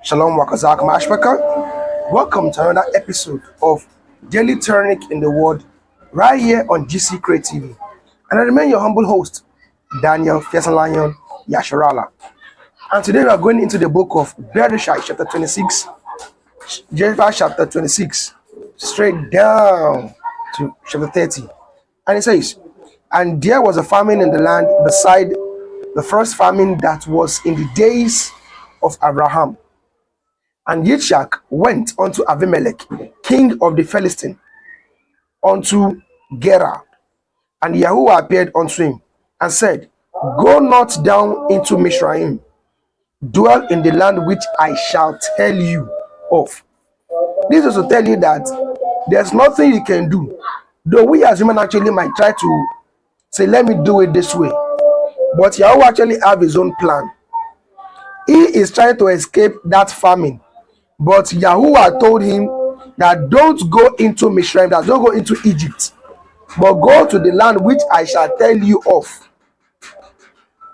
Shalom Wakazak Mashpaka. Welcome to another episode of Daily Tonic in the Word right here on GC Create TV. And I remain your humble host, Daniel Fiesalion Yasharala. And today we are going into the book of Bere'shiyth chapter 26, Genesis chapter 26, straight down to chapter 30. And it says, and there was a famine in the land beside the first famine that was in the days of Abraham. And Yitzchak went unto Abimelech, king of the Philistines, unto Gerar. And Yahuwah appeared unto him, and said, go not down into Mizraim, dwell in the land which I shall tell you of. This is to tell you that there's nothing you can do. Though we as human actually might try to say, let me do it this way. But Yahuwah actually have his own plan. He is trying to escape that famine. But Yahuwah told him that don't go into Mizraim, that don't go into Egypt, but go to the land which I shall tell you of.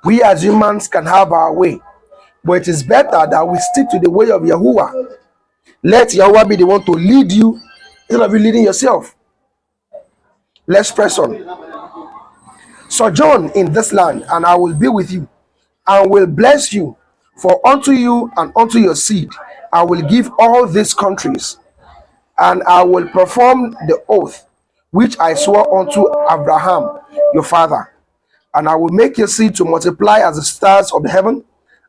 We as humans can have our way, but it is better that we stick to the way of Yahuwah. Let Yahuwah be the one to lead you instead of you leading yourself. Let's press on. Sojourn in this land, and I will be with you, and will bless you, for unto you and unto your seed I will give all these countries, and I will perform the oath which I swore unto Abraham your father. And I will make your seed to multiply as the stars of the heaven,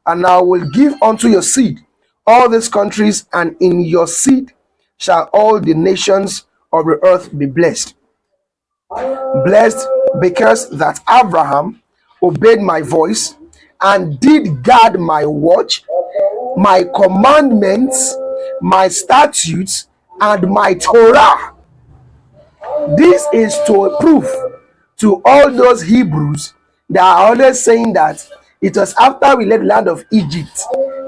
and I will give unto your seed all these countries, and in your seed shall all the nations of the earth be blessed. Blessed because that Abraham obeyed my voice and did guard my watch, my commandments, my statutes, and my Torah. This is to prove to all those Hebrews that are always saying that it was after we left the land of Egypt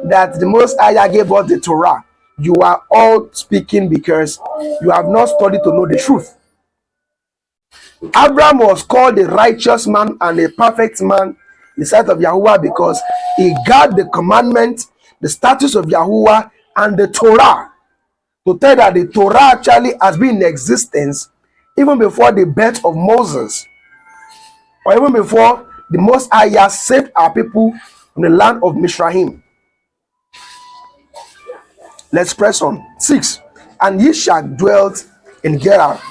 that the Most High gave us the Torah. You are all speaking because you have not studied to know the truth. Abraham was called a righteous man and a perfect man in the sight of Yahuwah because he guarded the commandment, the statutes of Yahuwah, and the Torah. To tell that the Torah actually has been in existence even before the birth of Moses, or even before the Most High saved our people from the land of Mizraim. Let's press on. 6. And Yitzchak dwelt in Gerar.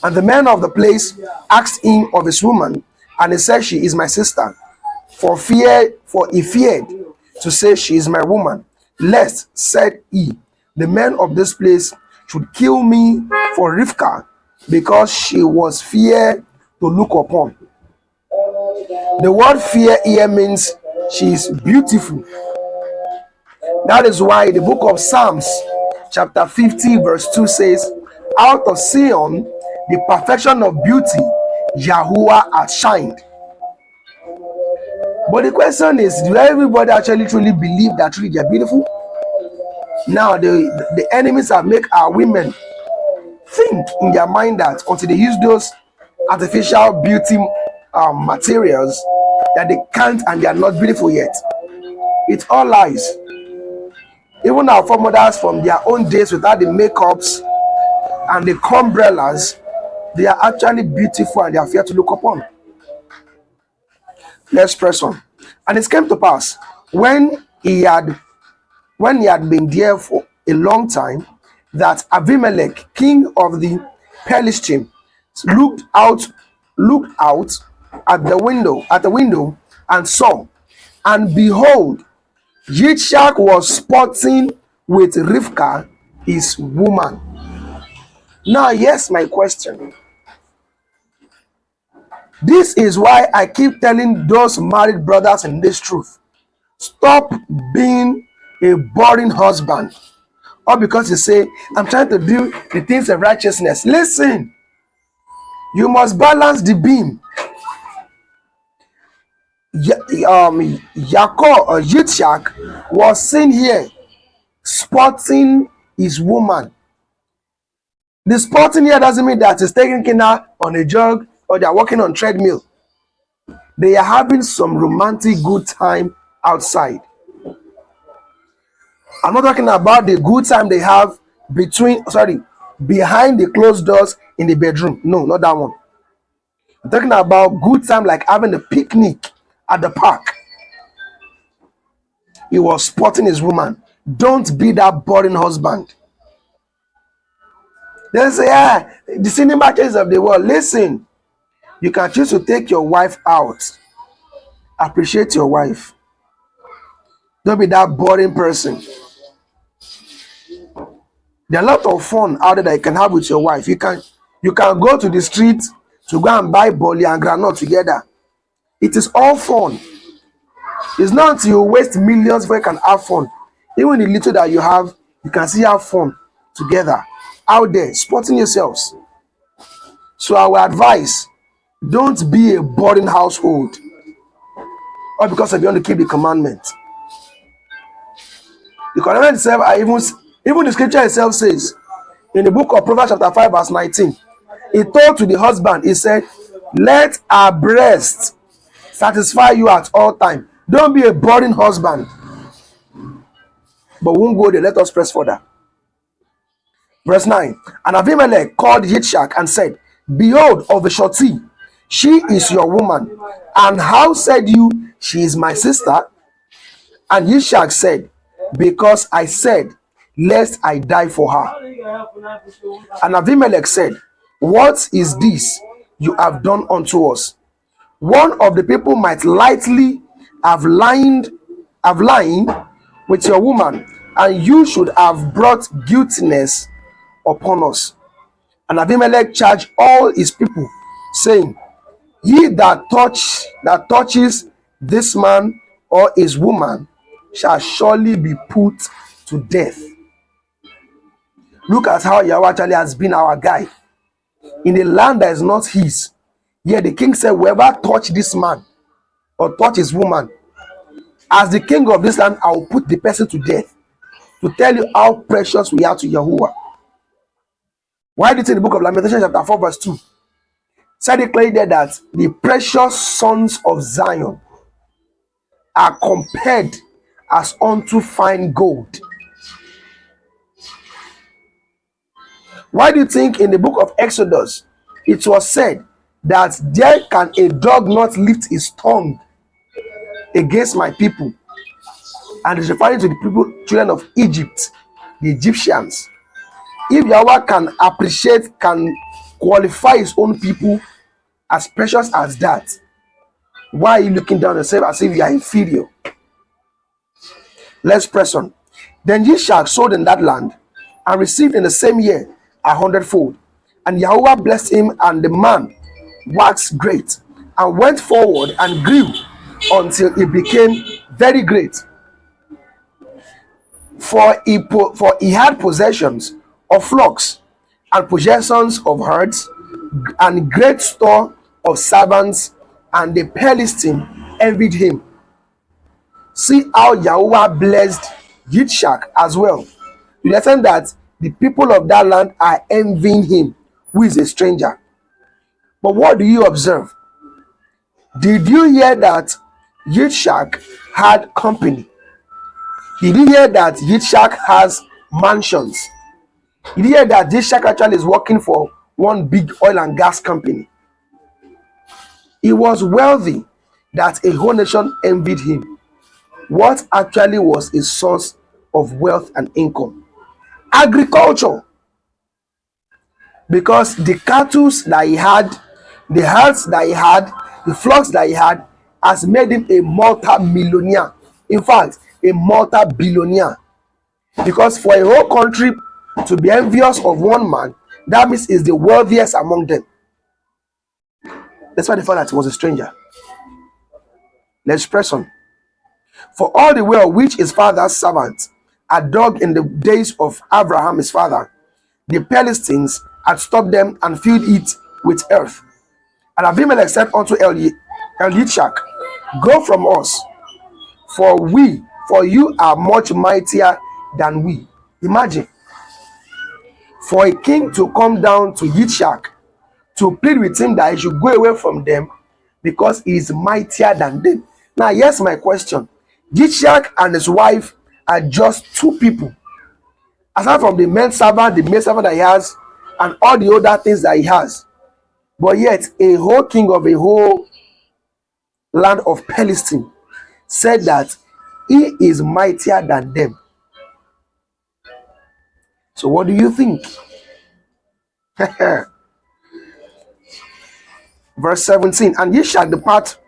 And the men of the place asked him of his woman, and he said, she is my sister. For he feared to say, she is my woman, lest, said he, the men of this place should kill me for Rivkah, because she was fair to look upon. The word fear here means she is beautiful. That is why the book of Psalms, chapter 50, verse 2 says, out of Zion, the perfection of beauty, Yahuwah has shined. But the question is, do everybody actually truly believe that really they are beautiful? Now, the enemies have made our women think in their mind that until they use those artificial beauty materials, that they can't and they are not beautiful yet. It's all lies. Even our foremothers from their own days without the makeups and the umbrellas, they are actually beautiful and they are fair to look upon. Let's press on. And it came to pass when he had been there for a long time, that Abimelech, king of the Philistines, looked out at the window and saw, and behold, Yitzchak was sporting with Rivkah, his woman. Now, yes, my question. This is why I keep telling those married brothers in this truth. Stop being a boring husband. Or because you say, I'm trying to do the things of righteousness. Listen, you must balance the beam. Yaakov or Yitzhak was seen here spotting his woman. The spotting here doesn't mean that he's taking Kina on a jog or they're walking on treadmill. They are having some romantic good time outside. I'm not talking about the good time they have behind the closed doors in the bedroom. No, not that one. I'm talking about good time like having a picnic at the park. He was spotting his woman. Don't be that boring husband. They say, the cinema chase of the world. Listen, you can choose to take your wife out. Appreciate your wife. Don't be that boring person. There are a lot of fun out there that you can have with your wife. You can go to the street to go and buy bolly and granite together. It is all fun. It's not until you waste millions before you can have fun. Even the little that you have, you can still have fun together out there, sporting yourselves. So our advice, don't be a boring household. Or because you want to keep the commandment. The commandment itself, even the scripture itself says, in the book of Proverbs chapter 5 verse 19, he told to the husband, he said, let our breast satisfy you at all time. Don't be a boring husband. But we won't go there. Let us press further. Verse 9. And Abimelech called Yitzhak and said, behold, of a surety, she is your woman. And how said you, she is my sister? And Yitzhak said, because I said, lest I die for her. And Abimelech said, what is this you have done unto us? One of the people might lightly have lined with your woman, and you should have brought guiltiness upon us. And Abimelech charged all his people, saying, he that touches this man or his woman shall surely be put to death. Look at how Yahweh actually has been our guide. In a land that is not his, yet the king said, whoever touch this man or touch his woman, as the king of this land, I will put the person to death. To tell you how precious we are to Yahuwah. Why did it in the book of Lamentations chapter 4 verse 2? Said it clearly there that the precious sons of Zion are compared as unto fine gold. Why do you think in the book of Exodus it was said that there can a dog not lift his tongue against my people? And it's referring to the people, children of Egypt, the Egyptians. If Yahweh can qualify his own people as precious as that, why are you looking down on yourself as if you are inferior? Let's press on. Then Yitzhak sold in that land and received in the same year 100-fold. And Yahweh blessed him, and the man waxed great and went forward and grew until he became very great. For he had possessions of flocks and possessions of herds and great store of servants, and the Philistine envied him. See how Yahweh blessed Yitzhak as well. To the extent that the people of that land are envying him, who is a stranger. But what do you observe? Did you hear that Yitzhak had company? Did you hear that Yitzhak has mansions? Did you hear that Yitzhak actually is working for one big oil and gas company? He was wealthy that a whole nation envied him. What actually was a source of wealth and income? Agriculture. Because the cattle that he had, the herds that he had, the flocks that he had, has made him a multi-millionaire. In fact, a multi-billionaire. Because for a whole country to be envious of one man, that means he's the wealthiest among them. That's why they found that he was a stranger. Let's press on. For all the wealth which his father's servants had dug in the days of Abraham his father, the Philistines had stopped them and filled it with earth. And Abimelech said unto Eliashak, go from us, for you are much mightier than we. Imagine, for a king to come down to Yitzhak to plead with him that he should go away from them because he is mightier than them. Now, here's my question. Yitzhak and his wife are just two people. Aside from the maid servant that he has, and all the other things that he has. But yet, a whole king of a whole land of Palestine said that he is mightier than them. So what do you think? Verse 17, and ye shall depart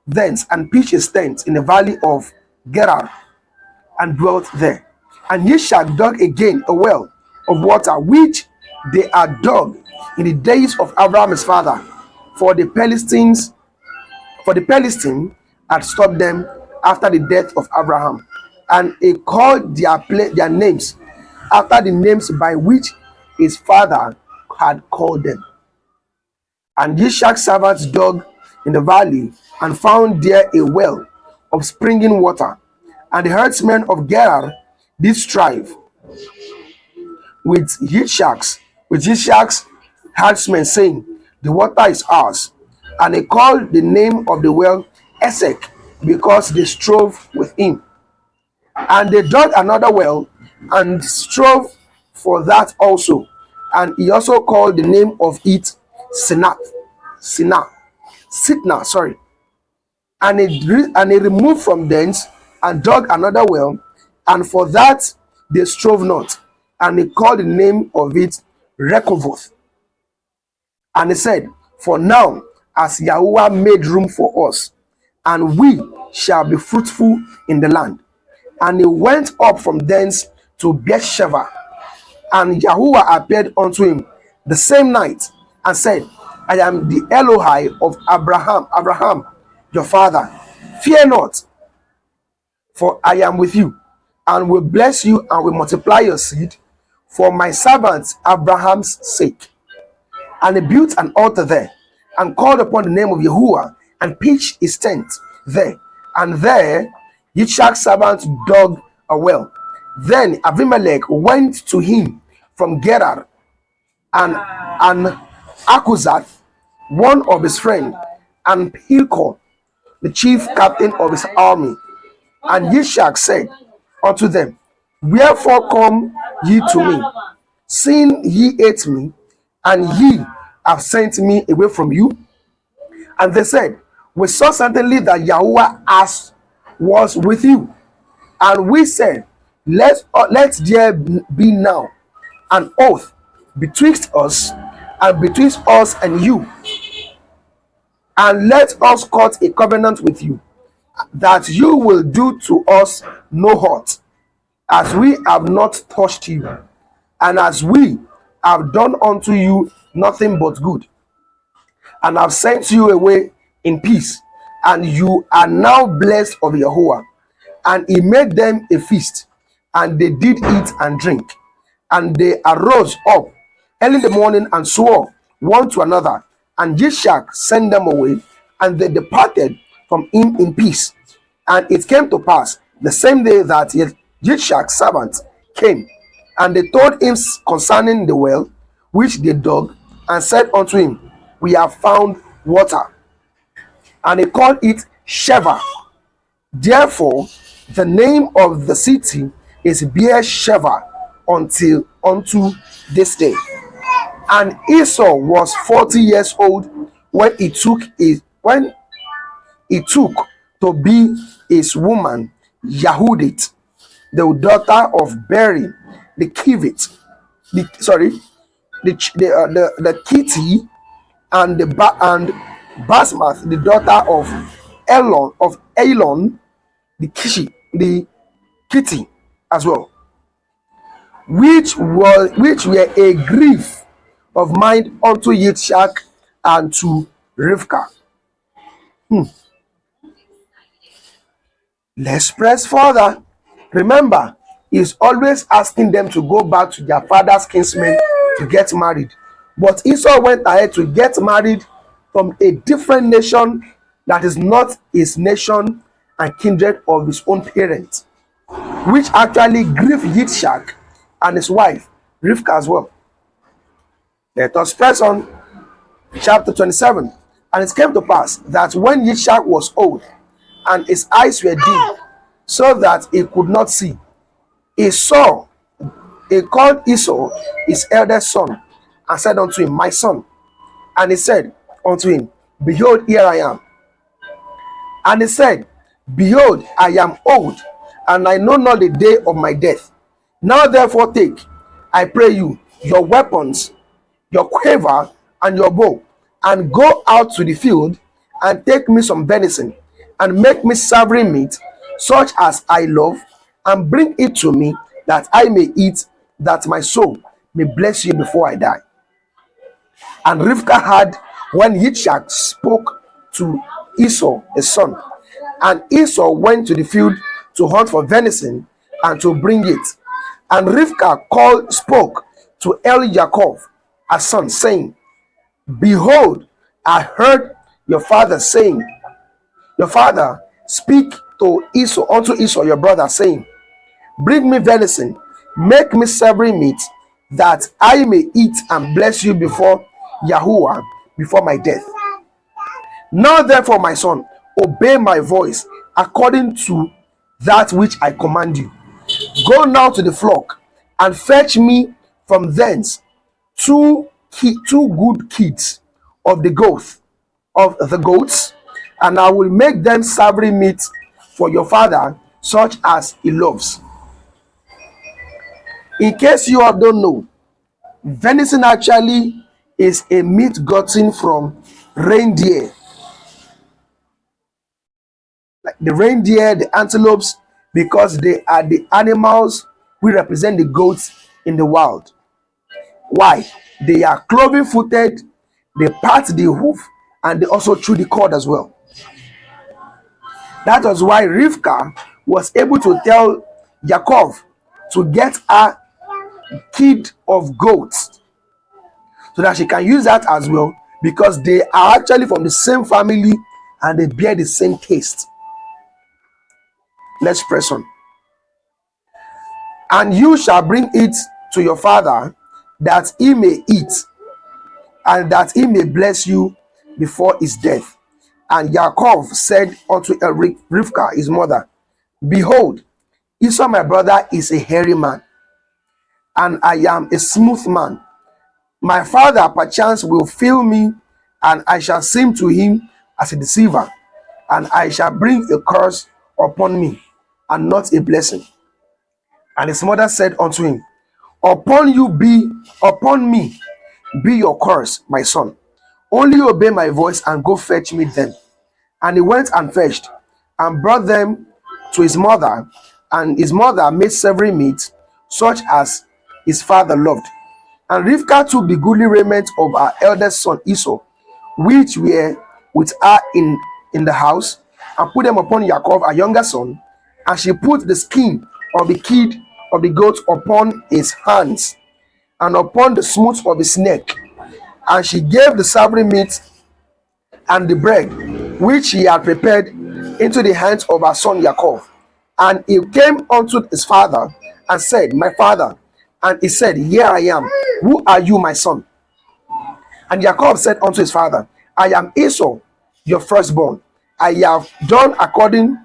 thence and pitch his tent in the valley of Gerar and dwelt there. And ye shall dug again a well of water, which they had dug in the days of Abraham his father, for the Philistine had stopped them after the death of Abraham, and he called their names after the names by which his father had called them. And Yishak's servants dug in the valley and found there a well of springing water. And the herdsmen of Gerar did strive with Yishak's herdsmen, saying, the water is ours. And he called the name of the well Esek, because they strove with him. And they dug another well and strove for that also. And he also called the name of it Sitna. And he removed from thence and dug another well, and for that they strove not. And he called the name of it Rehoboth. And he said, for now, as Yahuwah made room for us, and we shall be fruitful in the land. And he went up from thence to Beersheba, and Yahuwah appeared unto him the same night, and said, I am the Elohai of Abraham, your father. Fear not, for I am with you, and will bless you, and will multiply your seed for my servant Abraham's sake. And he built an altar there, and called upon the name of Yahuwah, and pitched his tent there. And there Yitzhak's servant dug a well. Then Abimelech went to him from Gerar, and Akuzath, one of his friends, and Hilkon, the chief captain of his army. And Yitzhak said unto them, wherefore come ye to me, seeing ye hate me, and ye have sent me away from you? And they said, we saw certainly that Yahuwah was with you. And we said, let there be now an oath betwixt us and you, and let us cut a covenant with you, that you will do to us no hurt, as we have not touched you, and as we have done unto you nothing but good, and have sent you away in peace. And you are now blessed of Yahuwah. And he made them a feast, and they did eat and drink. And they arose up early in the morning and swore one to another. And Yishak sent them away, and they departed from him in peace. And it came to pass the same day that Yishak's servants came, and they told him concerning the well which they dug, and said unto him, we have found water. And he called it Sheva. Therefore, the name of the city is Beersheba unto this day. And Esau was 40 years old when he took to be his woman Yehudit, the daughter of Beri the Kivit, the Kitty, and Basmath, the daughter of Elon, the Kitty as well, which were a grief of mind unto Yitzhak and to Rivka. Let's press further. Remember, is always asking them to go back to their father's kinsmen to get married. But Esau went ahead to get married from a different nation that is not his nation and kindred of his own parents, which actually grieved Yitzhak and his wife, Rivka, as well. Let us press on chapter 27. And it came to pass that when Yitzhak was old and his eyes were dim, so that he could not see, he called Esau his eldest son, and said unto him, My son. And he said unto him, Behold, here I am. And he said, Behold, I am old, and I know not the day of my death. Now therefore take, I pray you, your weapons, your quiver, and your bow, and go out to the field, and take me some venison, and make me savory meat, such as I love, and bring it to me, that I may eat, that my soul may bless you before I die. And Rivka heard when Yitzhak spoke to Esau his son. And Esau went to the field to hunt for venison and to bring it. And Rivka spoke to Yaakov her son, saying, Behold, I heard your father saying, your father speak to Esau, unto Esau your brother, saying, Bring me venison, make me savory meat, that I may eat and bless you before Yahuwah, before my death. Now therefore, my son, obey my voice according to that which I command you. Go now to the flock, and fetch me from thence two good kids of the goats, and I will make them savory meat for your father, such as he loves. In case you all don't know, venison actually is a meat gotten from reindeer. Like the reindeer, the antelopes, because they are the animals we represent the goats in the wild. Why? They are cloven footed, they part the hoof, and they also chew the cord as well. That was why Rivka was able to tell Yaakov to get a kid of goats so that she can use that as well, because they are actually from the same family and they bear the same taste. Let's press on. And you shall bring it to your father, that he may eat, and that he may bless you before his death. And Yaakov said unto Rivka his mother, Behold, Esau my brother is a hairy man, and I am a smooth man. My father perchance will fail me, and I shall seem to him as a deceiver, and I shall bring a curse upon me, and not a blessing. And his mother said unto him, Upon me be your curse, my son. Only obey my voice and go fetch me them. And he went and fetched, and brought them to his mother, and his mother made savory meat, such as his father loved. And Rivka took the goodly raiment of her eldest son Esau, which were with her in the house, and put them upon Yaakov, her younger son, and she put the skin of the kid of the goat upon his hands, and upon the smooth of his neck. And she gave the savory meat and the bread which she had prepared into the hands of her son Yaakov. And he came unto his father and said, My father. And he said, Here I am. Who are you, my son? And Yaakov said unto his father, I am Esau, your firstborn. I have done according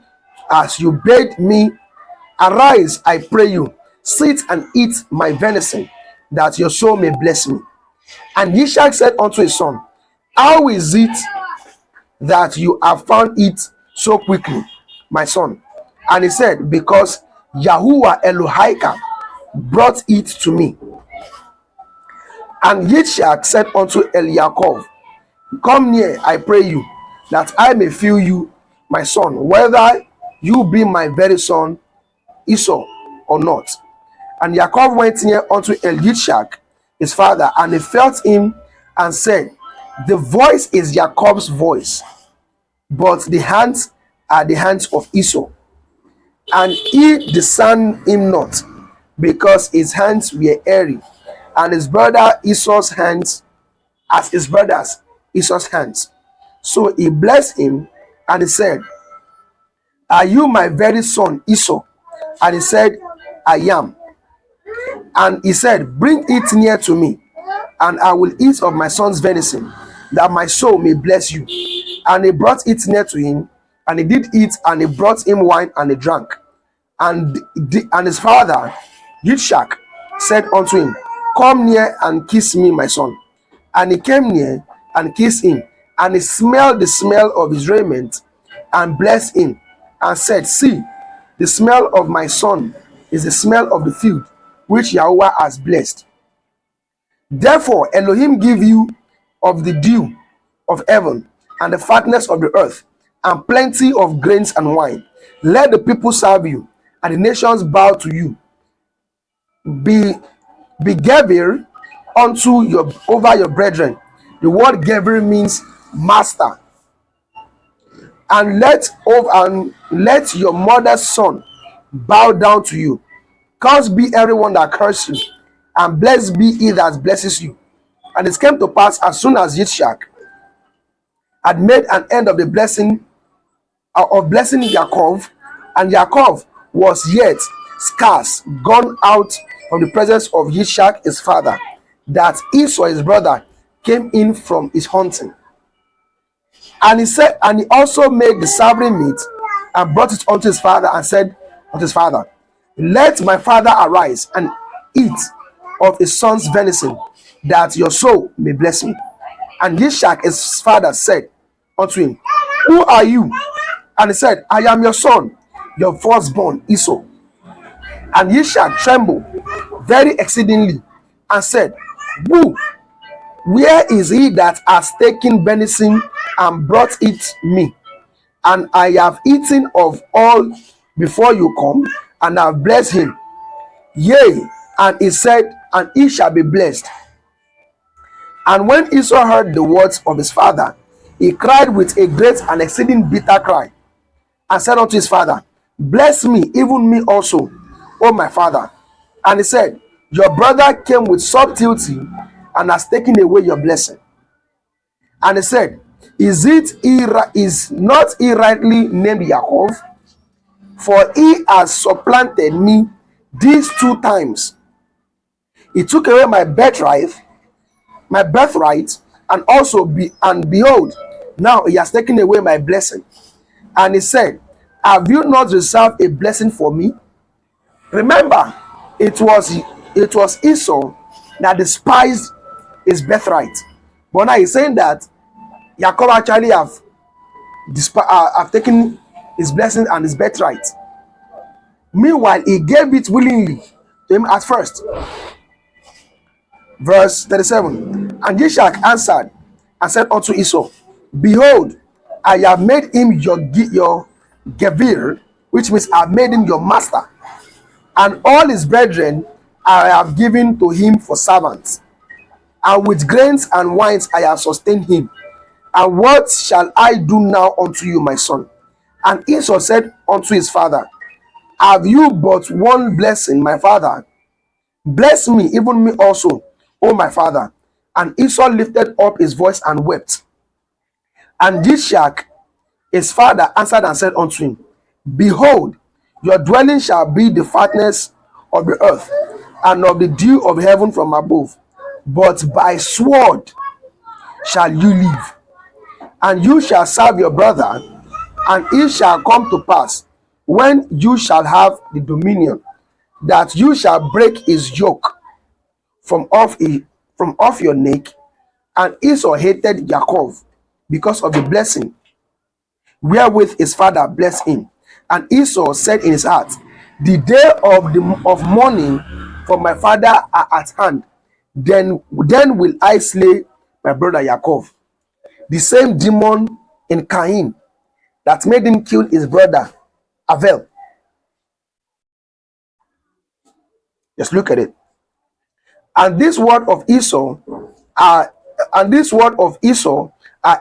as you bade me. Arise, I pray you, sit and eat my venison, that your soul may bless me. And Yitzhak said unto his son, How is it that you have found it so quickly, my son? And he said, Because Yahuwah Elohika brought it to me. And Yitzhak said unto Yaakov, Come near, I pray you, that I may feel you, my son, whether you be my very son Esau or not. And Yaakov went near unto Yitzhak his father, and he felt him, and said, The voice is Yaakov's voice, but the hands are the hands of Esau. And he discerned him not. because his hands were hairy, and his brother Esau's hands as his brothers Esau's hands. So he blessed him, and he said, "Are you my very son Esau?" And he said, "I am." And he said, "Bring it near to me, and I will eat of my son's venison, that my soul may bless you." And he brought it near to him, and he did eat, and he brought him wine, and he drank. And his father Yitzchak said unto him, "Come near and kiss me, my son." And he came near and kissed him, and he smelled the smell of his raiment, and blessed him, and said, "See, the smell of my son is the smell of the field, which Yahweh has blessed. Therefore Elohim give you of the dew of heaven, and the fatness of the earth, and plenty of grains and wine. Let the people serve you, and the nations bow to you. Be Gevir unto your over your brethren." The word Gevir means master. And let your mother's son bow down to you. Cursed be everyone that curses you, and blessed be he that blesses you. And it came to pass, as soon as Yitzchak had made an end of the blessing of blessing Yaakov, and Yaakov was yet scarce gone out from the presence of Yitzchak his father, that Esau his brother came in from his hunting. And he also made the savory meat, and brought it unto his father, and said unto his father, "Let my father arise and eat of his son's venison, that your soul may bless me." And Yitzchak his father said unto him, "Who are you?" And he said, "I am your son, your firstborn Esau." And Yitzchak trembled very exceedingly, and said, Where is he that has taken venison and brought it me? And I have eaten of all before you come, and have blessed him. Yea, and he said, and he shall be blessed." And when Esau heard the words of his father, he cried with a great and exceeding bitter cry, and said unto his father, "Bless me, even me also, O my father." And he said, "Your brother came with subtlety, and has taken away your blessing." And he said, Is not he rightly named Yaakov? For he has supplanted me these 2 times. He took away my birthright, and behold, now he has taken away my blessing. And he said, "Have you not reserved a blessing for me?" Remember, it was Esau that despised his birthright. But now he's saying that Jacob actually have taken his blessing and his birthright. Meanwhile, he gave it willingly to him at first. Verse 37. And Yitzchak answered and said unto Esau, "Behold, I have made him your Gevir," which means I have made him your master, "and all his brethren I have given to him for servants. And with grains and wines I have sustained him. And what shall I do now unto you, my son?" And Esau said unto his father, "Have you but one blessing, my father? Bless me, even me also, O my father." And Esau lifted up his voice and wept. And Yitzchak his father answered and said unto him, "Behold, your dwelling shall be the fatness of the earth, and of the dew of heaven from above. But by sword shall you live, and you shall serve your brother. And it shall come to pass, when you shall have the dominion, that you shall break his yoke from off your neck." And Esau hated Yaakov because of the blessing wherewith his father blessed him. And Esau said in his heart, "The day of mourning for my father are at hand. Then will I slay my brother Yaakov." The same demon in Cain that made him kill his brother Abel. Just look at it. And this word of Esau, our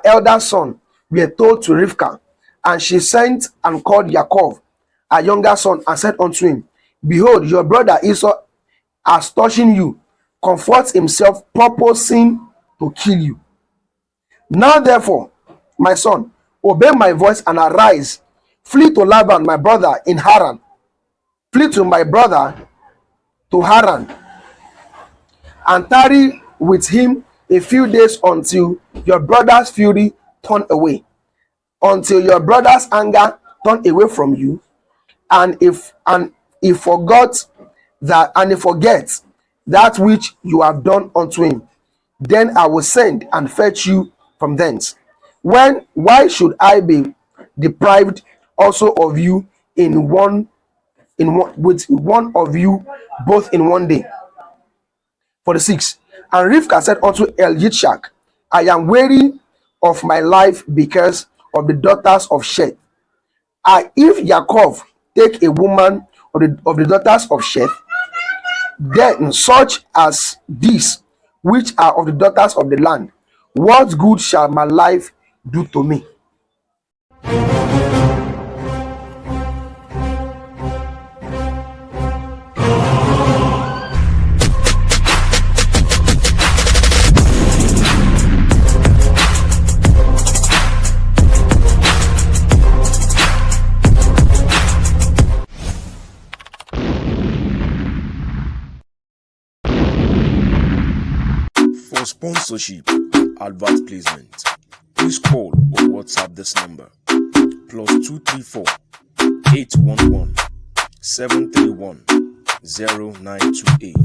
elder son, were told to Rivkah, and she sent and called Yaakov, her younger son, and said unto him, Behold, your brother Esau as touching you, comforts himself, purposing to kill you. Now therefore, my son, obey my voice and arise. Flee to Laban, my brother, in Haran. Flee to my brother to Haran, and tarry with him a few days until your brother's fury turn away, until your brother's anger turn away from you, and if forgot that, and he forgets that which you have done unto him, then I will send and fetch you from thence. Why should I be deprived also of you with one of you both in one day? 46. And Rivkah said unto Yitzchak, I am weary of my life because of the daughters of Sheth. If Yaakov take a woman of the daughters of Sheth, then such as these, which are of the daughters of the land, what good shall my life do to me? For sponsorship, advert placement, please call or WhatsApp this number +234 811 731 0928.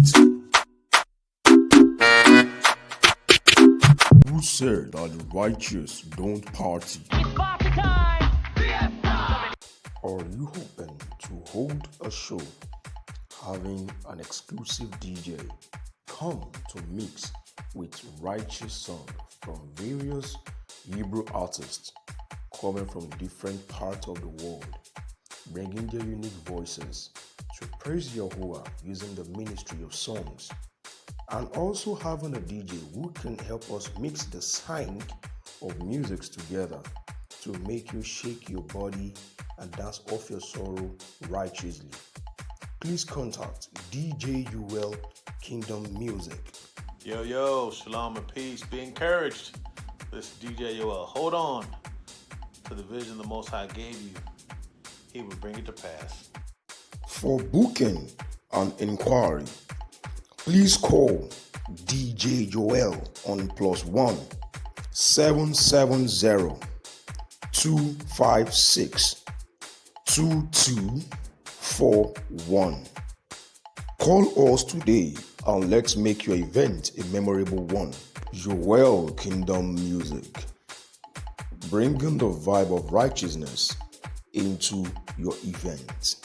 Who said that the righteous don't party? It's party time! Are you hoping to hold a show having an exclusive DJ come to mix with righteous songs from various Hebrew artists coming from different parts of the world, bringing their unique voices to praise Yahuwah using the ministry of songs, and also having a DJ who can help us mix the sync of musics together to make you shake your body and dance off your sorrow righteously? Please contact DJ UL Kingdom Music. Yo, shalom and peace. Be encouraged. This is DJ Yoel. Hold on to the vision the Most High gave you. He will bring it to pass. For booking and inquiry, please call DJ Joel on +1 770 256 2241. Call us today and let's make your event a memorable one. Joel Kingdom Music, bringing the vibe of righteousness into your event.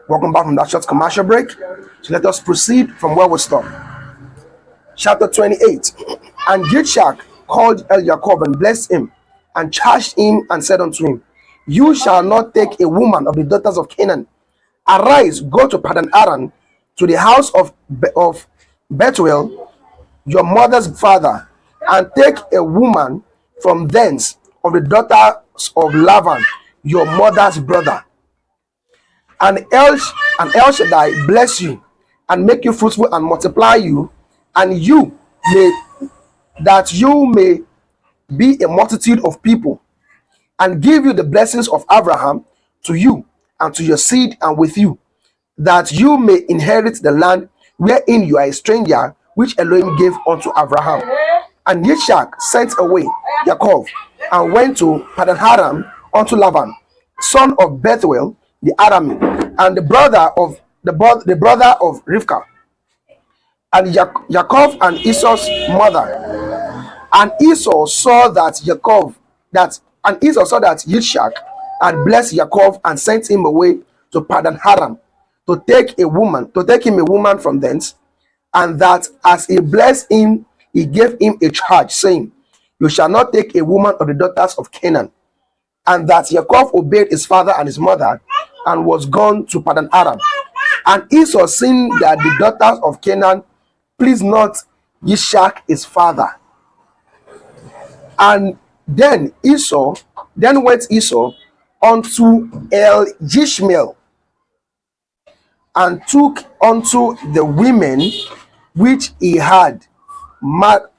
Welcome back from that short commercial break. So let us proceed from where we stopped. Chapter 28. And Yitzchak called Yaakov and blessed him, and charged him and said unto him, You shall not take a woman of the daughters of Canaan. Arise, go to Padan Aram, to the house of Bethuel, your mother's father, and take a woman from thence of the daughters of Laban, your mother's brother. And El Shaddai bless you and make you fruitful and multiply you, and you may that you may be a multitude of people, and give you the blessings of Abraham to you and to your seed and with you, that you may inherit the land wherein you are a stranger, which Elohim gave unto Abraham. And Yitzchak sent away Yaakov and went to Padan-Aram unto Laban, son of Bethuel the Aramean, and the brother of Rivkah, and Yaakov and Esau's mother. And Esau saw that Yitzchak had blessed Yaakov and sent him away to Padan-Aram to take him a woman from thence, and that as he blessed him, he gave him a charge, saying, You shall not take a woman of the daughters of Canaan. And that Yaakov obeyed his father and his mother, and was gone to Padan-Aram. And Esau, seeing that the daughters of Canaan pleased not Yitzchak his father. And then went Esau unto El Jishmael, and took unto the women which he had Machalath,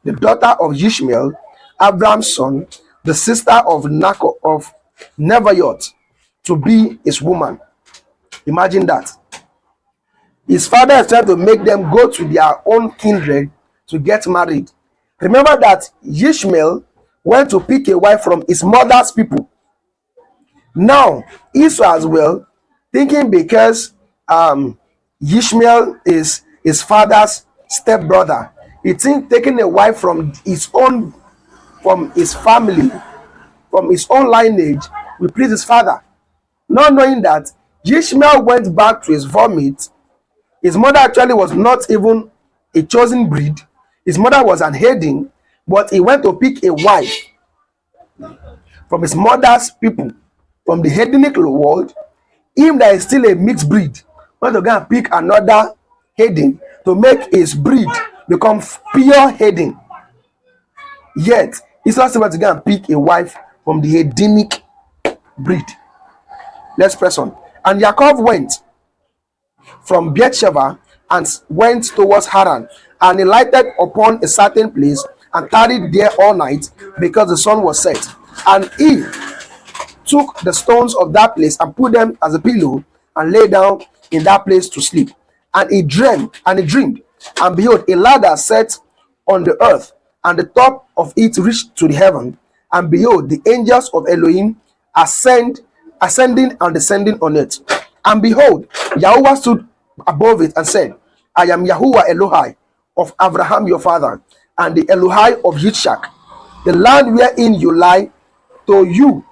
the daughter of Ishmael, Abraham's son, the sister of Nebaioth, to be his woman. Imagine that. His father is trying to make them go to their own kindred to get married. Remember that Ishmael went to pick a wife from his mother's people. Now, Esau as well, thinking because Ishmael is his father's stepbrother, he thinks taking a wife from his family, from his own lineage, will please his father. Not knowing that Ishmael went back to his vomit. His mother actually was not even a chosen breed. His mother was an heathen, but he went to pick a wife from his mother's people, from the heathenic world. Him that is still a mixed breed went to go and pick another heathen to make his breed become pure heathen. Yet he's not able to go and pick a wife from the heathenic breed. Let's press on. And Yaakov went from Beersheba and went towards Haran, and he lighted upon a certain place and tarried there all night, because the sun was set. And he took the stones of that place and put them as a pillow, and lay down in that place to sleep. And he dreamed, and behold, a ladder set on the earth, and the top of it reached to the heaven. And behold, the angels of Elohim ascending and descending on it. And behold, Yahuwah stood above it and said, I am Yahuwah Elohai of Abraham your father, and the Elohai of Yitzchak. The land wherein you lie, to you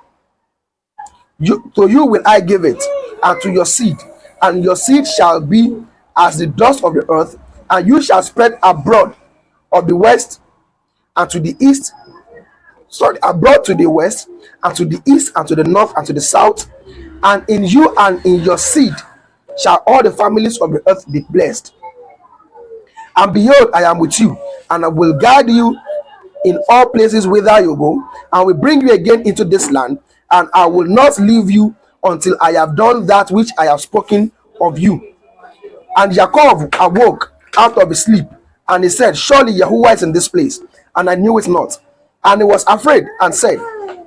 will I give it, and to your seed, and your seed shall be as the dust of the earth, and you shall spread abroad of the west and to the east, abroad to the west and to the east and to the north and to the south, and in you and in your seed shall all the families of the earth be blessed. And behold, I am with you, and I will guide you in all places whither you go, and will bring you again into this land, and I will not leave you until I have done that which I have spoken of you. And Yaakov awoke out of his sleep, and he said, Surely Yahuwah is in this place, and I knew it not. And he was afraid and said,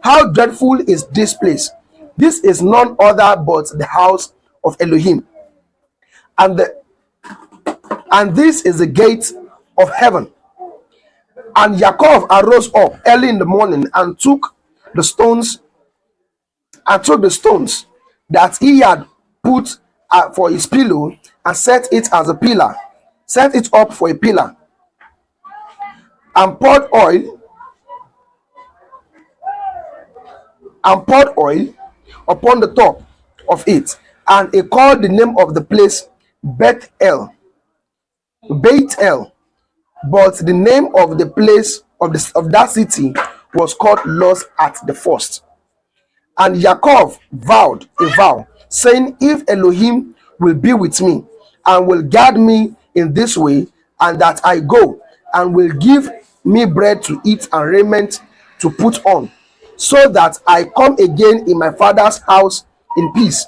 How dreadful is this place! This is none other but the house of Elohim, and this is the gate of heaven. And Yaakov arose up early in the morning and took the stones that he had put for his pillow, and set it up for a pillar, and poured oil upon the top of it, and he called the name of the place Beth-El. But the name of the place of that city was called Luz at the first. And Yaakov vowed a vow, saying, If Elohim will be with me, and will guard me in this way, and that I go, and will give me bread to eat and raiment to put on, so that I come again in my father's house in peace.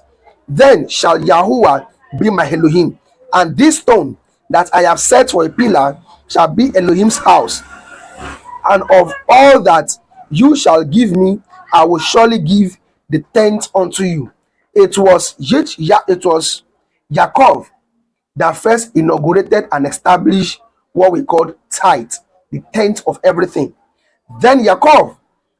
Then shall Yahuwah be my Elohim, and this stone that I have set for a pillar shall be Elohim's house. And of all that you shall give me, I will surely give the tenth unto you. It was Yaakov that first inaugurated and established what we call tithe, the tenth of everything. Then Yaakov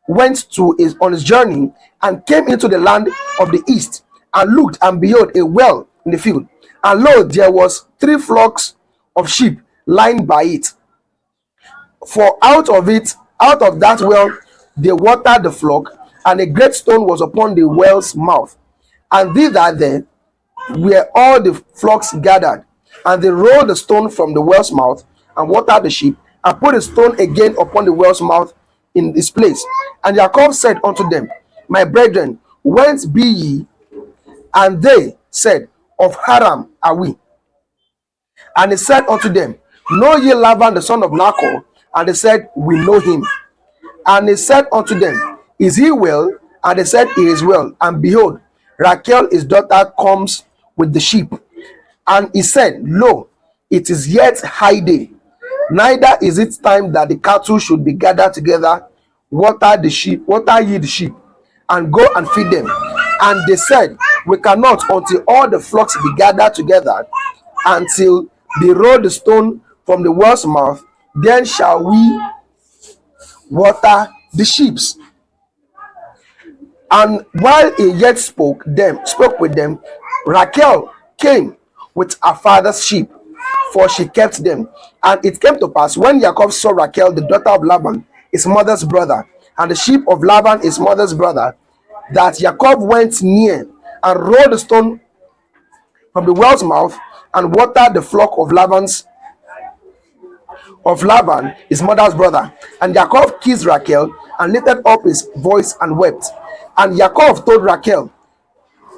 went on his journey and came into the land of the east, and looked, and behold, a well in the field. And lo, there was 3 flocks of sheep lying by it. For out of that well, they watered the flock, and a great stone was upon the well's mouth. And thither there were all the flocks gathered. And they rolled the stone from the well's mouth, and watered the sheep, and put a stone again upon the well's mouth in its place. And Jacob said unto them, My brethren, whence be ye? And they said, Of Haram are we. And he said unto them, Know ye Laban the son of Nahor? And they said, We know him. And he said unto them, Is he well? And they said, He is well. And behold, Rachel his daughter comes with the sheep. And he said, Lo, it is yet high day, neither is it time that the cattle should be gathered together. Water ye the sheep, and go and feed them. And they said, We cannot until all the flocks be gathered together, until they roll the stone from the well's mouth, then shall we water the sheep. And while he yet spoke with them, Rachel came with her father's sheep, for she kept them. And it came to pass, when Jacob saw Rachel the daughter of Laban his mother's brother, and the sheep of Laban his mother's brother, that Jacob went near and rolled the stone from the well's mouth, and watered the flock of Laban his mother's brother. And Jacob kissed Rachel, and lifted up his voice and wept. And Jacob told Rachel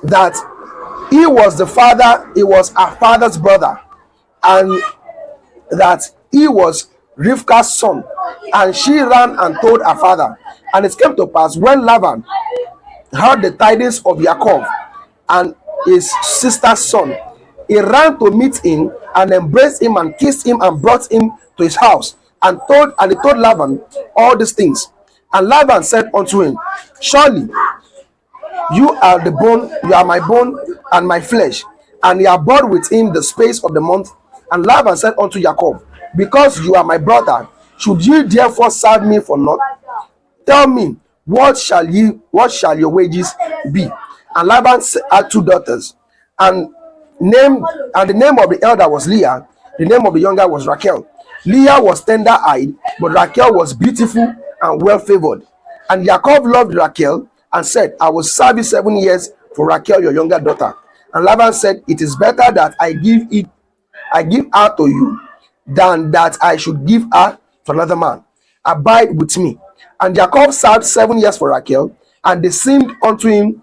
that he was her father's brother, and that he was Rivka's son. And she ran and told her father. And it came to pass, when Laban heard the tidings of Jacob and his sister's son, he ran to meet him, and embraced him, and kissed him, and brought him to his house, and he told Laban all these things. And Laban said unto him, Surely you are my bone and my flesh. And he abode with him the space of the month. And Laban said unto Jacob, Because you are my brother, should ye therefore serve me for naught? Tell me, what shall your wages be? And Laban had 2 daughters, and the name of the elder was Leah, the name of the younger was Rachel. Leah was tender-eyed, but Rachel was beautiful and well-favored. And Jacob loved Rachel, and said, I will serve you 7 years for Rachel your younger daughter. And Laban said, It is better that I give her to you, than that I should give her to another man. Abide with me. And Jacob served 7 years for Rachel, and they seemed unto him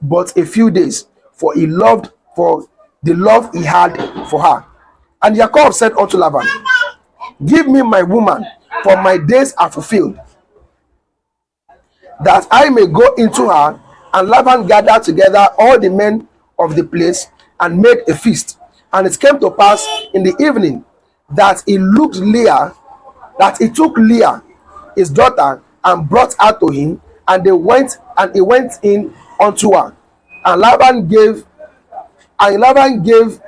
but a few days, for the love he had for her. And Jacob said unto Laban, Give me my woman, for my days are fulfilled, that I may go into her. And Laban gathered together all the men of the place, and made a feast. And it came to pass in the evening, that he took Leah his daughter, and brought her to him, and he went in unto her. And Laban gave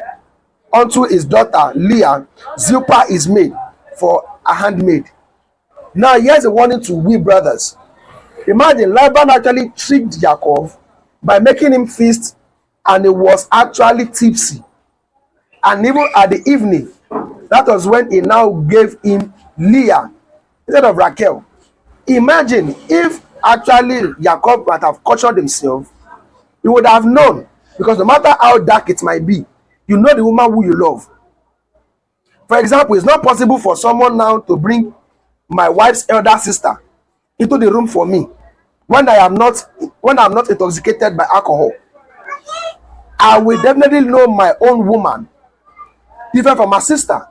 unto his daughter Leah Zilpah his maid for a handmaid. Now here's a warning to we brothers. Imagine Laban actually tricked Jacob by making him feast, and he was actually tipsy. And even at the evening, that was when he now gave him Leah instead of Rachel. Imagine if actually Jacob might have cautioned himself, he would have known, because no matter how dark it might be, you know the woman who you love. For example, it's not possible for someone now to bring my wife's elder sister into the room for me when I'm not intoxicated by alcohol. I will definitely know my own woman different from my sister.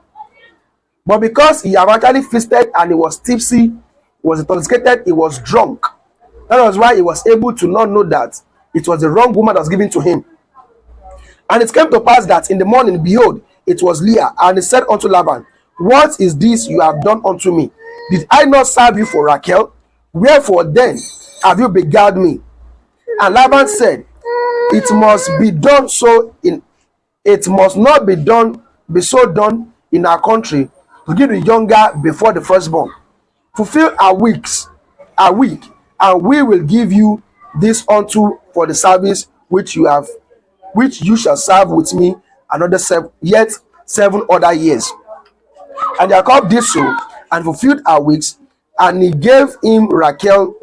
But because he had actually feasted, and he was tipsy, he was intoxicated, he was drunk, That was why he was able to not know that it was the wrong woman that was given to him. And it came to pass that in the morning, behold, it was Leah. And he said unto Laban, what is this you have done unto me? Did I not serve you for Rachel? Wherefore then have you beguiled me? And Laban said, it must be done so in it must not be so done in our country, to give the younger before the firstborn. Fulfill our week, and we will give you this unto for the service which you shall serve with me another 7 other years. And Jacob did so, and fulfilled our weeks, and he gave him Rachel,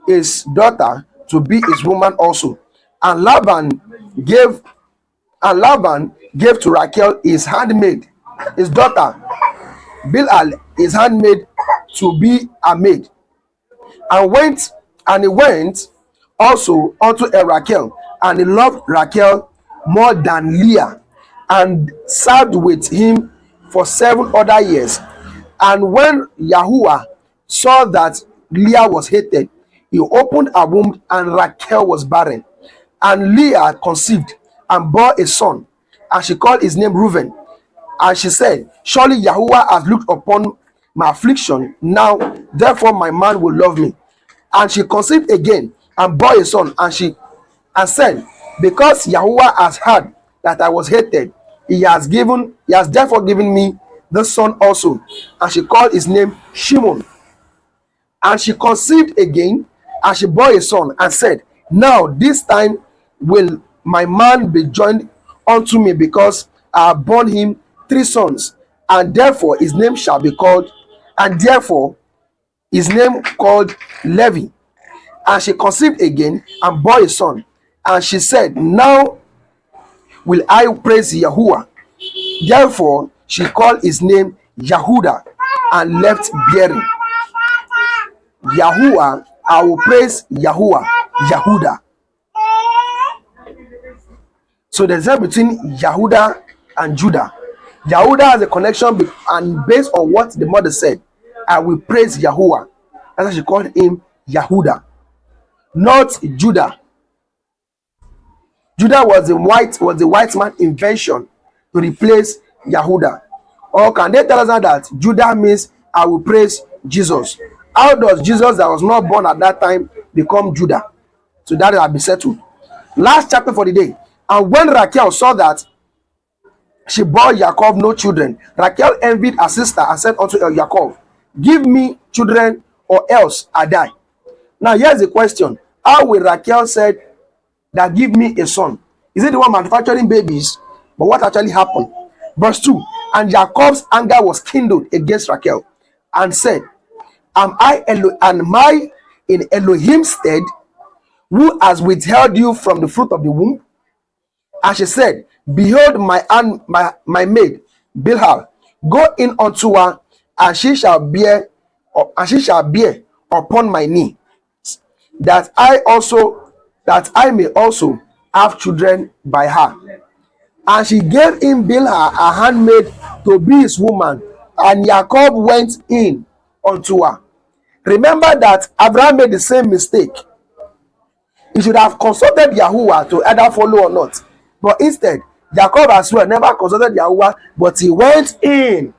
his daughter, to be his woman also. And Laban gave to Rachel his handmaid, his daughter Bilhah, his handmaid, to be a maid. And he went also unto Rachel, and he loved Rachel more than Leah, and served with him for 7 other years. And when Yahuwah saw that Leah was hated, he opened her womb, and Rachel was barren. And Leah conceived and bore a son, and she called his name Reuben. And she said, surely Yahuwah has looked upon my affliction. Now, therefore, my man will love me. And she conceived again and bore a son, and said, because Yahuwah has heard that I was hated, he has therefore given me the son also. And she called his name Shimon. And she conceived again, and she bore a son, and said, now this time will my man be joined unto me, because I have borne him 3 sons, and therefore his name called Levi. And she conceived again and bore a son, and she said, now will I praise Yahuwah. Therefore she called his name Yahudah, and left bearing. Yahuwah, I will praise Yahuwah, Yahudah. So there's a between Yahudah and Judah. Yahudah has a connection and based on what the mother said, I will praise Yahuwah. That's why she called him Yahudah, not Judah. Judah was the white man invention to replace Yahudah. Or can they tell us now that Judah means I will praise Jesus? How does Jesus that was not born at that time become Judah? So that will be settled. Last chapter for the day. And when Rachel saw that she bore Jacob no children, Rachel envied her sister and said unto Jacob, give me children, or else I die. Now here's the question. How will Rachel said that give me a son? Is it the one manufacturing babies? But what actually happened? Verse 2. And Jacob's anger was kindled against Rachel, and said, am I in Elohim's stead, who has withheld you from the fruit of the womb? And she said, behold, my maid Bilhah, go in unto her, and she shall bear upon my knee, that I may also have children by her. And she gave him Bilhah, a handmaid, to be his woman, and Jacob went in unto her. Remember that Abraham made the same mistake. He should have consulted Yahuwah to either follow or not. But instead, Jacob as well never consulted Yahuwah, but he went in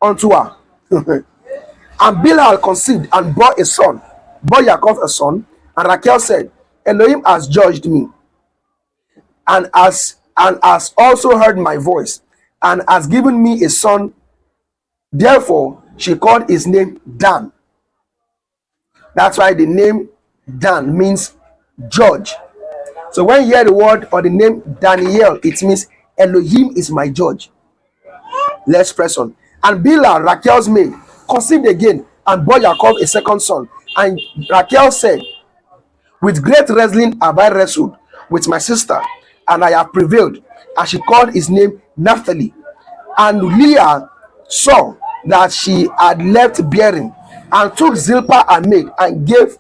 unto her. And Bilhah conceived and bore Jacob a son. And Rachel said, Elohim has judged me, and has also heard my voice, and has given me a son. Therefore she called his name Dan. That's why the name Dan means judge. So when you hear the word or the name Daniel, it means Elohim is my judge. Let's press on. And Bilhah, Rachel's maid, conceived again and bore Jacob a second son. And Rachel said, with great wrestling have I wrestled with my sister, and I have prevailed. And she called his name Naphtali. And Leah saw that she had left bearing, and took Zilpah her maid, and gave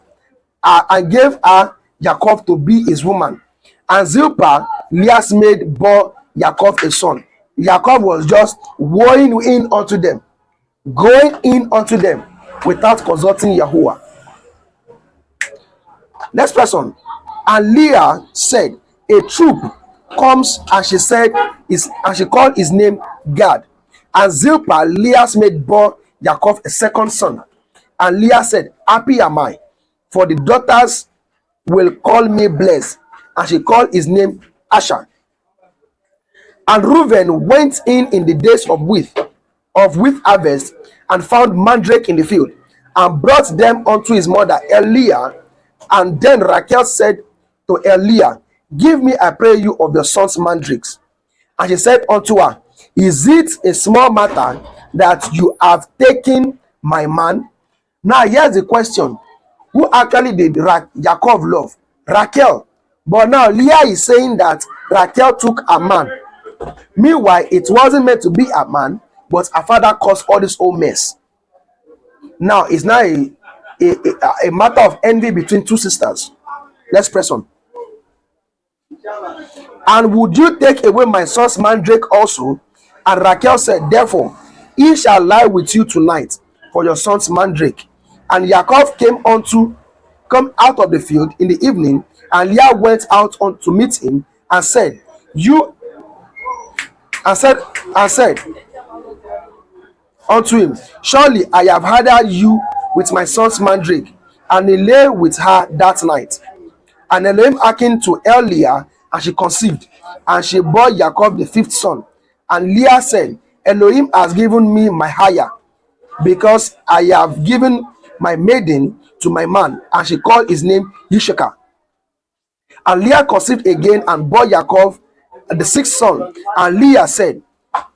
her Jacob to be his woman. And Zilpah, Leah's maid, bore Jacob a son. Jacob was just going in unto them, without consulting Yahuwah. Next person. And Leah said, a troop comes, and she called his name Gad. And Zilpah, Leah's maid, bore Yaakov a second son. And Leah said, happy am I, for the daughters will call me blessed. And she called his name Asher. And Reuben went in the days of wheat harvest, and found mandrake in the field, and brought them unto his mother Leah. And then Rachel said to Leah, give me, I pray you, of your son's mandrakes. And she said unto her, is it a small matter that you have taken my man? Now here's the question. Who actually did Yaakov love? Rachel. But now Leah is saying that Rachel took a man. Meanwhile, it wasn't meant to be a man, but her father caused all this whole mess. Now it's now a matter of envy between two sisters. Let's press on. And would you take away my son's mandrake also? And Rachel said, therefore, he shall lie with you tonight for your son's mandrake. And Yaakov come out of the field in the evening, and Leah went out to meet him, and said, unto him, surely I have had you with my son's mandrake. And he lay with her that night. And Elohim hearkened to Leah, and she conceived, and she bore Jacob the fifth son. And Leah said, Elohim has given me my hire, because I have given my maiden to my man. And she called his name Yishakar. And Leah conceived again, and bore Jacob the sixth son. And Leah said,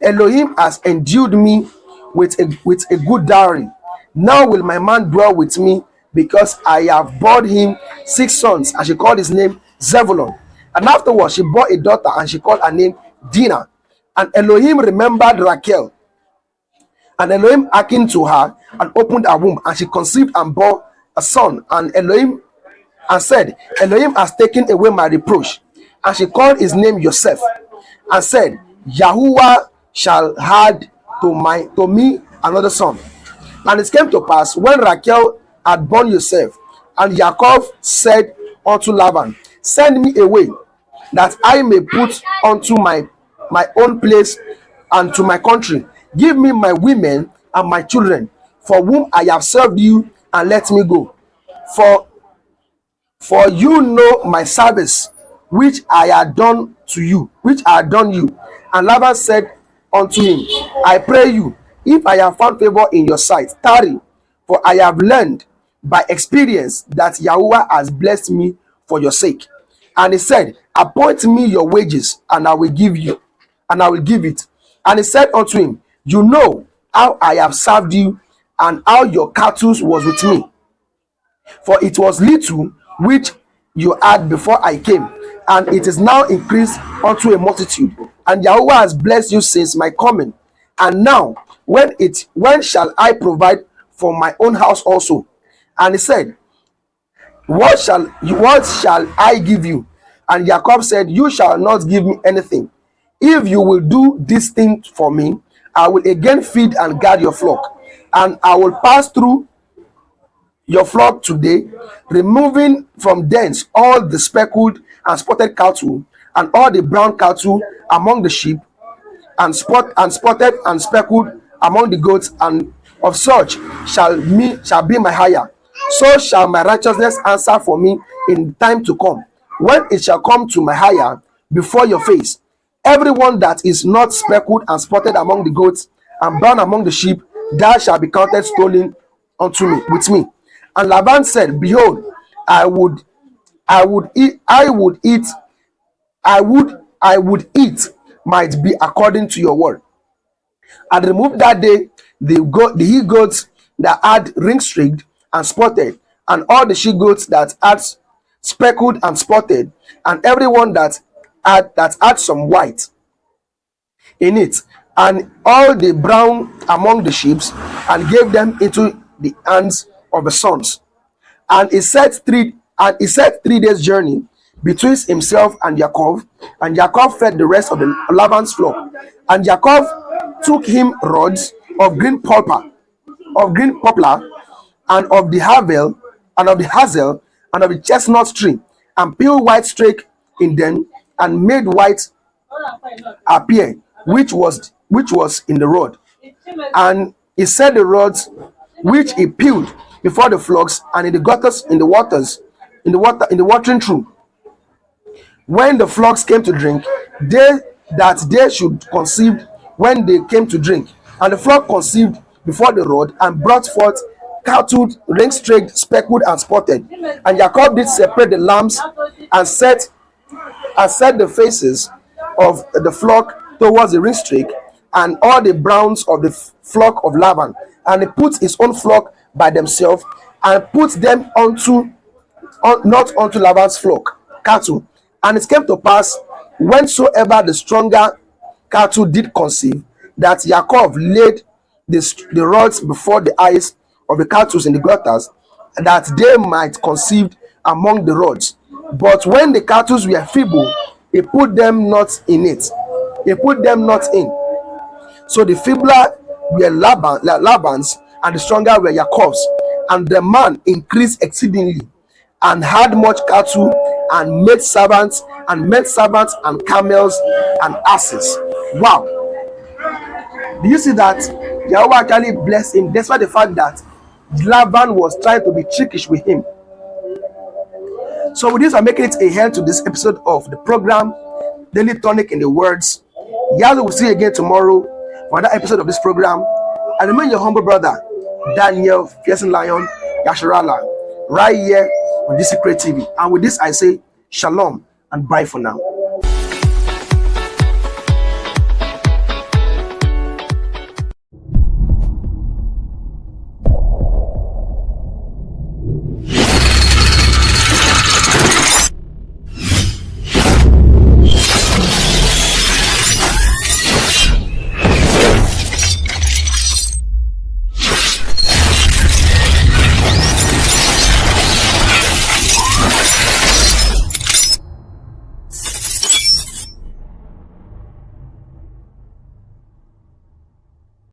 Elohim has endued me with a good dowry. Now will my man dwell with me, because I have borne him 6 sons. And she called his name Zebulun. And afterwards she bore a daughter, and she called her name Dinah. And Elohim remembered Rachel, and Elohim hearkened to her, and opened her womb, and she conceived and bore a son. And said, Elohim has taken away my reproach. And she called his name Joseph, and said, Yahuwah shall add to me another son. And it came to pass, when Rachel had born Joseph, and Yaakov said unto Laban, send me away, that I may put unto my own place and to my country. Give me my women and my children, for whom I have served you, and let me go. For you know my service, which I had done you. And Laban said unto him, I pray you, if I have found favor in your sight, tarry, for I have learned by experience that Yahuwah has blessed me for your sake. And he said, appoint me your wages, and I will give it. And he said unto him, you know how I have served you, and how your cattle was with me. For it was little which you had before I came, and it is now increased unto a multitude. And Yahuwah has blessed you since my coming. And now, when shall I provide for my own house also? And he said, what shall I give you? And Jacob said, you shall not give me anything. If you will do this thing for me, I will again feed and guard your flock, and I will pass through your flock today, removing from thence all the speckled and spotted cattle, and all the brown cattle among the sheep, and spotted and speckled among the goats, and of such shall be my hire. So shall my righteousness answer for me in time to come, when it shall come to my hire before your face. Everyone that is not speckled and spotted among the goats, and brown among the sheep, that shall be counted stolen unto me with me. And Laban said, behold, I would eat might be according to your word. And removed that day the he goats that had ring streaked and spotted, and all the she goats that had speckled and spotted, and everyone that had some white in it, and all the brown among the sheep, and gave them into the hands of the sons. And he set 3 days journey between himself and Jacob, and Jacob fed the rest of the Laban's flock. And Jacob took him rods of green poplar, and of the havel, and of the hazel, and of the chestnut tree, and peeled white strake in them, and made white appear, which was in the rod. And he set the rods which he peeled before the flocks and in the gutters, in the watering trough. When the flocks came to drink, they should conceive when they came to drink. And the flock conceived before the rod and brought forth cattle, ring-streaked, speckled, and spotted. And Jacob did separate the lambs and set the faces of the flock towards the ring-streak, and all the browns of the flock of Laban. And he put his own flock by themselves, and put them not unto Laban's flock cattle. And it came to pass, whensoever the stronger cattle did conceive, that Yaakov laid the rods before the eyes of the cattle in the gutters, that they might conceive among the rods. But when the cattle were feeble, he put them not in it. He put them not in. So the feebler were Laban's, and the stronger were Yaakov's. And the man increased exceedingly, and had much cattle, and made servants, and camels, and asses. Wow. Do you see that Jehovah actually blessed him, despite the fact that Laban was trying to be trickish with him? So with this, I'm making it a end to this episode of the program, Daily Tonic in the Words. Yahweh will see you again tomorrow for another episode of this program. And remain your humble brother, Daniel Fiercing Lion Yasharala, right here on Secret TV. And with this, I say shalom and bye for now.